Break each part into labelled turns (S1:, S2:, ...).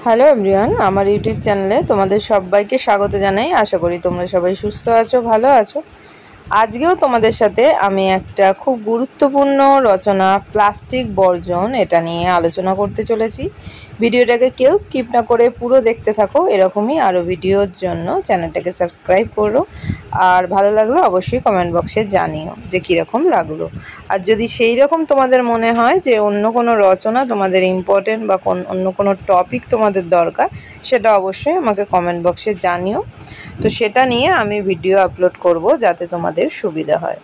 S1: Hello everyone, আমার YouTube চ্যানেলে তোমাদের সবাইকে স্বাগত জানাই। আশা করি তোমরা সবাই সুস্থ আছো, ভালো আছো। আজকেও তোমাদের সাথে আমি একটা খুব গুরুত্বপূর্ণ রচনা প্লাস্টিক বর্জন এটা নিয়ে আলোচনা করতে চলেছি। ভিডিওটাকে কেউ স্কিপ না করে পুরো দেখতে থাকো। এরকমই আরও ভিডিওর জন্য চ্যানেলটাকে সাবস্ক্রাইব করো, আর ভালো লাগলো অবশ্যই কমেন্ট বক্সে জানিও যে কীরকম লাগলো। আর যদি সেই রকম তোমাদের মনে হয় যে অন্য কোনো রচনা তোমাদের ইম্পর্টেন্ট বা অন্য কোনো টপিক তোমাদের দরকার, সেটা অবশ্যই আমাকে কমেন্ট বক্সে জানিও। তো সেটা নিয়ে আমি ভিডিও আপলোড করব যাতে তোমাদের সুবিধা হয়।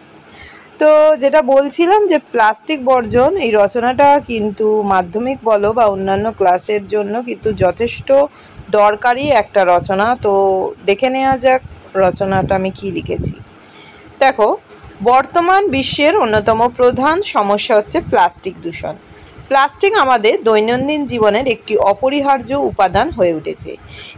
S1: তো যেটা বলছিলাম যে প্লাস্টিক বর্জন এই রচনাটা কিন্তু মাধ্যমিক বলো বা অন্যান্য ক্লাসের জন্য কিন্তু যথেষ্ট দরকারি একটা রচনা। তো দেখে নেওয়া যাক রচনাটা আমি কি লিখেছি। দেখো, বর্তমান বিশ্বের অন্যতম প্রধান সমস্যা হচ্ছে প্লাস্টিক দূষণ। প্লাস্টিক আমাদের দৈনন্দিন জীবনের একটি অপরিহার্য উপাদান হয়ে উঠেছে,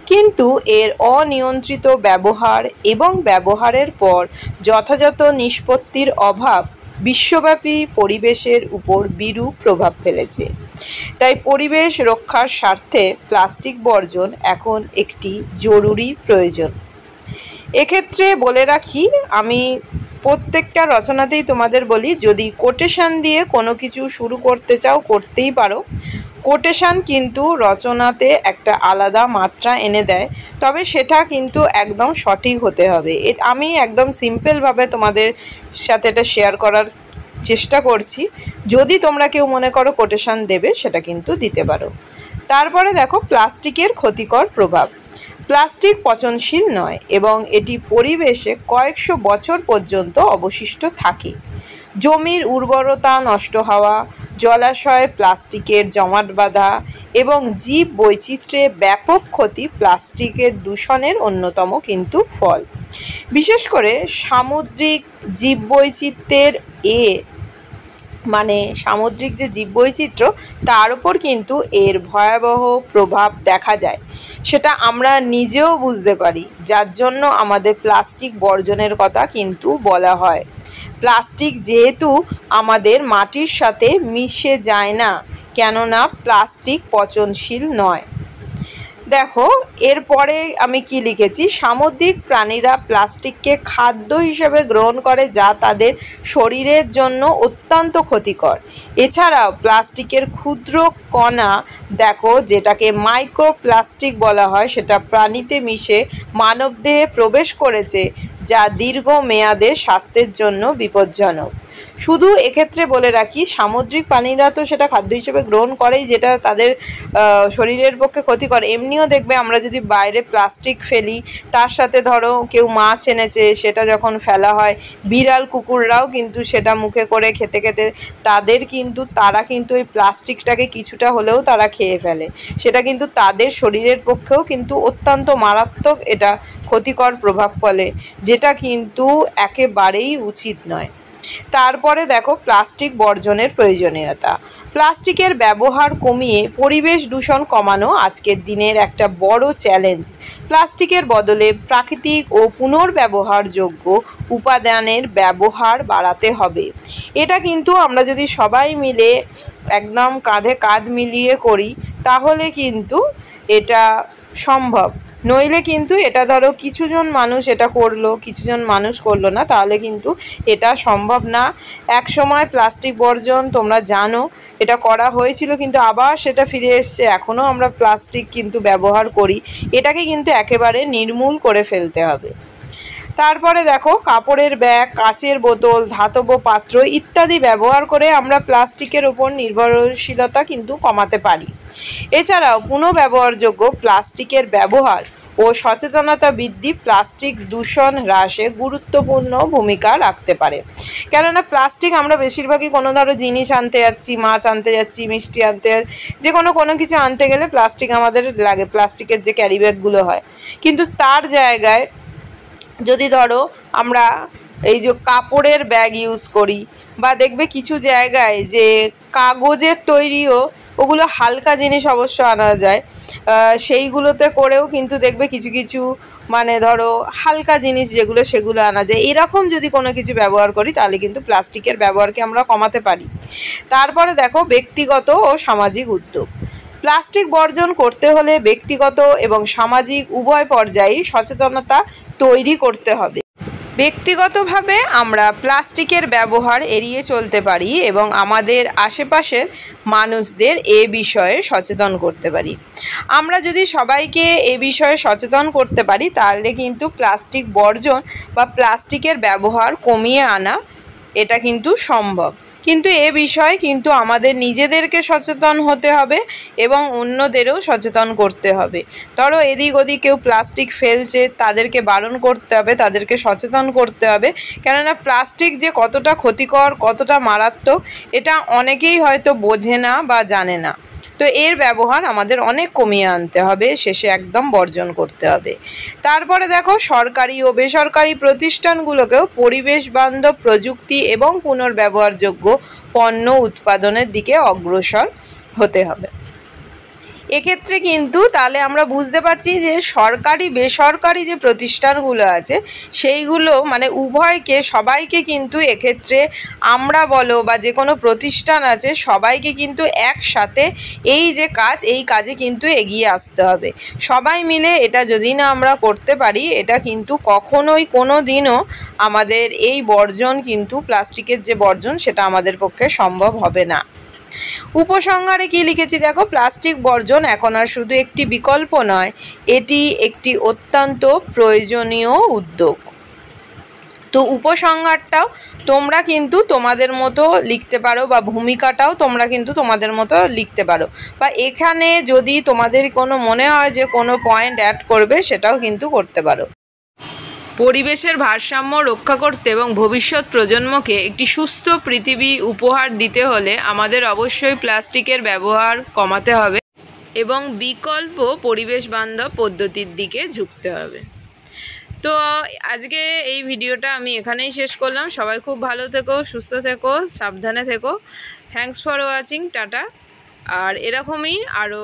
S1: কিন্তু এর অনিয়ন্ত্রিত ব্যবহার এবং ব্যবহারের পর যথাযথ নিষ্পত্তির অভাব বিশ্বব্যাপী পরিবেশের উপর বিরূপ প্রভাব ফেলেছে। তাই পরিবেশ রক্ষার স্বার্থে প্লাস্টিক বর্জন এখন একটি জরুরি প্রয়োজন। এক্ষেত্রে বলে রাখি, আমি প্রত্যেকটা রচনাতেই তোমাদের বলি, যদি কোটেশন দিয়ে কোনো কিছু শুরু করতে চাও করতেই পারো। কোটেশন কিন্তু রচনাতে একটা আলাদা মাত্রা এনে দেয়, তবে সেটা কিন্তু একদম সঠিক হতে হবে। আমি একদম সিম্পলভাবে তোমাদের সাথে এটা শেয়ার করার চেষ্টা করছি। যদি তোমরা কেউ মনে করো কোটেশন দেবে, সেটা কিন্তু দিতে পারো। তারপরে দেখো, প্লাস্টিকের ক্ষতিকর প্রভাব। প্লাস্টিক পচনশীল নয় এবং এটি পরিবেশে কয়েকশো বছর পর্যন্ত অবশিষ্ট থাকে। জমির উর্বরতা নষ্ট হওয়া, জলাশয়ে প্লাস্টিকের জমাট বাঁধা এবং জীব বৈচিত্র্যে ব্যাপক ক্ষতি প্লাস্টিকের দূষণের অন্যতম কিন্তু ফল। বিশেষ করে সামুদ্রিক জীববৈচিত্র্যের সামুদ্রিক যে জীববৈচিত্র্য, তার উপর কিন্তু এর ভয়াবহ প্রভাব দেখা যায়। সেটা আমরা নিজেও বুঝতে পারি, যার জন্য আমাদের প্লাস্টিক বর্জনের কথা কিন্তু বলা হয়। প্লাস্টিক যেহেতু আমাদের মাটির সাথে মিশে যায় না, কেননা প্লাস্টিক পচনশীল নয়। দেখো, এরপরে আমি কি লিখেছি, সামুদ্রিক প্রাণীরা প্লাস্টিককে খাদ্য হিসেবে গ্রহণ করে, যা তাদের শরীরের জন্য অত্যন্ত ক্ষতিকর। এছাড়াও প্লাস্টিকের ক্ষুদ্র কণা, দেখো যেটাকে মাইক্রোপ্লাস্টিক বলা হয়, সেটা প্রাণীতে মিশে মানবদেহে প্রবেশ করেছে, যা দীর্ঘমেয়াদে স্বাস্থ্যের জন্য বিপজ্জনক। শুধু এক্ষেত্রে বলে রাখি, সামুদ্রিক প্রাণীরা তো সেটা খাদ্য হিসেবে গ্রহণ করেই, যেটা তাদের শরীরের পক্ষে ক্ষতিকর। এমনিও দেখবে আমরা যদি বাইরে প্লাস্টিক ফেলি, তার সাথে ধরো কেউ মাছ এনেছে, সেটা যখন ফেলা হয়, বিড়াল কুকুররাও কিন্তু সেটা মুখে করে খেতে খেতে তারা কিন্তু ওই প্লাস্টিকটাকে কিছুটা হলেও তারা খেয়ে ফেলে। সেটা কিন্তু তাদের শরীরের পক্ষেও কিন্তু অত্যন্ত মারাত্মক এটা ক্ষতিকর প্রভাব ফেলে, যেটা কিন্তু একেবারেই উচিত নয়। তারপরে দেখো, প্লাস্টিক বর্জনের প্রয়োজনীয়তা। প্লাস্টিকের ব্যবহার কমিয়ে পরিবেশ দূষণ কমানো আজকের দিনের একটা বড় চ্যালেঞ্জ। প্লাস্টিকের বদলে প্রাকৃতিক ও পুনর্ব্যবহারযোগ্য উপাদানের ব্যবহার বাড়াতে হবে। এটা কিন্তু আমরা যদি সবাই মিলে একদম কাঁধে কাঁধ মিলিয়ে করি, তাহলে কিন্তু এটা সম্ভব। নইলে কিন্তু এটা ধরো কিছুজন মানুষ এটা করলো, কিছুজন মানুষ করলো না, তাহলে কিন্তু এটা সম্ভব না। এক সময় প্লাস্টিক বর্জন তোমরা জানো এটা করা হয়েছিল, কিন্তু আবার সেটা ফিরে এসছে। এখনও আমরা প্লাস্টিক কিন্তু ব্যবহার করি, এটাকে কিন্তু একেবারে নির্মূল করে ফেলতে হবে। তারপরে দেখো, কাপড়ের ব্যাগ, কাচের বোতল, ধাতব পাত্র ইত্যাদি ব্যবহার করে আমরা প্লাস্টিকের ওপর নির্ভরশীলতা কিন্তু কমাতে পারি। এছাড়াও পুনঃব্যবহারযোগ্য প্লাস্টিকের ব্যবহার ও সচেতনতা বৃদ্ধি প্লাস্টিক দূষণ হ্রাসে গুরুত্বপূর্ণ ভূমিকা রাখতে পারে। কেননা প্লাস্টিক আমরা বেশিরভাগই কোনো ধরো জিনিস আনতে যাচ্ছি, মাছ আনতে যাচ্ছি, মিষ্টি আনতে, যে কোনো কিছু আনতে গেলে প্লাস্টিক আমাদের লাগে, প্লাস্টিকের যে ক্যারি ব্যাগগুলো হয়। কিন্তু তার জায়গায় যদি ধরো আমরা এই যে কাপড়ের ব্যাগ ইউজ করি, বা দেখবে কিছু জায়গায় যে কাগজের তৈরিও, ওগুলো হালকা জিনিস অবশ্য আনা যায়, সেইগুলোতে করেও কিন্তু দেখবে কিছু কিছু ধরো হালকা জিনিস যেগুলো, সেগুলো আনা যায়। এরকম যদি কোনো কিছু ব্যবহার করি, তাহলে কিন্তু প্লাস্টিকের ব্যবহারকে আমরা কমাতে পারি। তারপরে দেখো, ব্যক্তিগত ও সামাজিক উদ্যোগ। প্লাস্টিক বর্জন করতে হলে ব্যক্তিগত এবং সামাজিক উভয় পর্যায়ে সচেতনতা তৈরি করতে হবে। ব্যক্তিগতভাবে আমরা প্লাস্টিকের ব্যবহার এড়িয়ে চলতে পারি এবং আমাদের আশেপাশের মানুষদের এ বিষয়ে সচেতন করতে পারি। আমরা যদি সবাইকে এ বিষয়ে সচেতন করতে পারি তাহলে কিন্তু প্লাস্টিক বর্জন বা প্লাস্টিকের ব্যবহার কমিয়ে আনা এটা কিন্তু সম্ভব। কিন্তু এ বিষয়ে কিন্তু আমাদের নিজেদেরকে সচেতন হতে হবে এবং অন্যদেরও সচেতন করতে হবে। ধরো এদিক ওদিক কেউ প্লাস্টিক ফেলছে, তাদেরকে বারণ করতে হবে, তাদেরকে সচেতন করতে হবে। কেননা প্লাস্টিক যে কতটা ক্ষতিকর, কতটা মারাত্মক এটা অনেকেই হয়তো বোঝে না বা জানে না। তো এর ব্যবহার আমাদের অনেক কমিয়ে আনতে হবে, শেষে একদম বর্জন করতে হবে। তারপরে দেখো সরকারি ও বেসরকারি প্রতিষ্ঠানগুলোকেও পরিবেশ বান্ধব প্রযুক্তি এবং পুনর্ব্যবহারযোগ্য পণ্য উৎপাদনের দিকে অগ্রসর হতে হবে। এক্ষেত্রে কিন্তু তাহলে আমরা বুঝতে পারছি যে সরকারি বেসরকারি যে প্রতিষ্ঠানগুলো আছে সেইগুলো মানে উভয়কে সবাইকে কিন্তু এক্ষেত্রে আমরা বলো বা যে কোনো প্রতিষ্ঠান আছে সবাইকে কিন্তু একসাথে এই যে কাজ এই কাজে কিন্তু এগিয়ে আসতে হবে। সবাই মিলে এটা যদি না আমরা করতে পারি এটা কিন্তু কখনোই কোনো দিনও আমাদের এই বর্জন কিন্তু প্লাস্টিকের যে বর্জন সেটা আমাদের পক্ষে সম্ভব হবে না। উপসংহারে কি লিখেছি দেখো, প্লাস্টিক বর্জন এখন আর শুধু একটি বিকল্প নয়, এটি একটি অত্যন্ত প্রয়োজনীয় উদ্যোগ। তো উপসংহারটাও তোমরা কিন্তু তোমাদের মতো লিখতে পারো বা ভূমিকাটাও তোমরা কিন্তু তোমাদের মতো লিখতে পারো, বা এখানে যদি তোমাদের কোনো মনে হয় যে কোনো পয়েন্ট অ্যাড করবে সেটাও কিন্তু করতে পারো। পরিবেশের ভারসাম্য রক্ষা করতে এবং ভবিষ্যৎ প্রজন্মকে একটি সুস্থ পৃথিবী উপহার দিতে হলে আমাদের অবশ্যই প্লাস্টিকের ব্যবহার কমাতে হবে এবং বিকল্প পরিবেশ বান্ধব পদ্ধতির দিকে ঝুঁকতে হবে। তো আজকে এই ভিডিওটা আমি এখানেই শেষ করলাম। সবাই খুব ভালো থেকো, সুস্থ থেকো, সাবধানে থেকো। Thanks for watching, tata. আর এরকমই আরও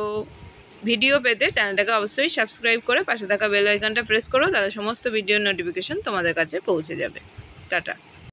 S1: ভিডিও পেতে চ্যানেলটাকে অবশ্যই সাবস্ক্রাইব করে পাশে থাকা বেল আইকনটা প্রেস করো, তাহলে সমস্ত ভিডিওর নোটিফিকেশন তোমাদের কাছে পৌঁছে যাবে। টাটা।